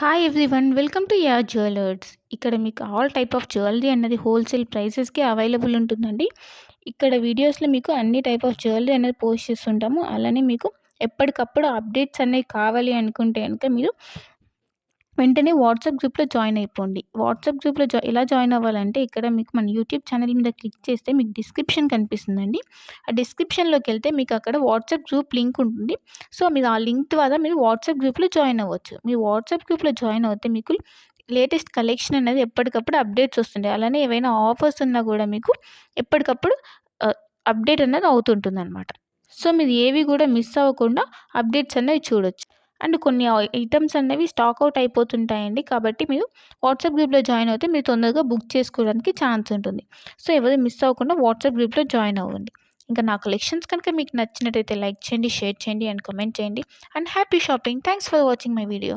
Hi everyone welcome to yeah jewellers. ఇక్కడ మీకు all type of jewellery అన్నది wholesale ప్రైసెస్కి available ఉంటుందండి. ఇక్కడ వీడియోస్లో మీకు అన్ని టైప్ ఆఫ్ జ్యువెలరీ అనేది పోస్ట్ చేస్తుంటాము. అలానే మీకు ఎప్పటికప్పుడు అప్డేట్స్ అనేవి కావాలి అనుకుంటే కనుక మీరు వెంటనే వాట్సాప్ గ్రూప్లో జాయిన్ అయిపోండి. వాట్సాప్ గ్రూప్లో ఎలా జాయిన్ అవ్వాలంటే ఇక్కడ మీకు మన యూట్యూబ్ ఛానల్ మీద క్లిక్ చేస్తే మీకు డిస్క్రిప్షన్ కనిపిస్తుందండి. ఆ డిస్క్రిప్షన్లోకి వెళ్తే మీకు అక్కడ వాట్సాప్ గ్రూప్ లింక్ ఉంటుంది. సో మీరు ఆ లింక్ ద్వారా మీరు వాట్సాప్ గ్రూప్లో జాయిన్ అవ్వచ్చు. మీ వాట్సాప్ గ్రూప్లో జాయిన్ అవుతే మీకు లేటెస్ట్ కలెక్షన్ అనేది ఎప్పటికప్పుడు అప్డేట్స్ వస్తుంటాయి. అలానే ఏవైనా ఆఫర్స్ ఉన్నా కూడా మీకు ఎప్పటికప్పుడు అప్డేట్ అనేది అవుతుంటుందన్నమాట. సో మీరు ఏవి కూడా మిస్ అవ్వకుండా అప్డేట్స్ అనేవి చూడొచ్చు. అండ్ కొన్ని ఐటెమ్స్ అనేవి స్టాక్ అవుట్ అయిపోతుంటాయండి. కాబట్టి మీరు వాట్సాప్ గ్రూప్లో జాయిన్ అవుతే మీరు తొందరగా బుక్ చేసుకోవడానికి ఛాన్స్ ఉంటుంది. సో ఎవరు మిస్ అవ్వకుండా వాట్సాప్ గ్రూప్లో జాయిన్ అవ్వండి. ఇంకా నా కలెక్షన్స్ కనుక మీకు నచ్చినట్టయితే లైక్ చేయండి, షేర్ చేయండి అండ్ కామెంట్ చేయండి. And happy shopping. Thanks for watching my video.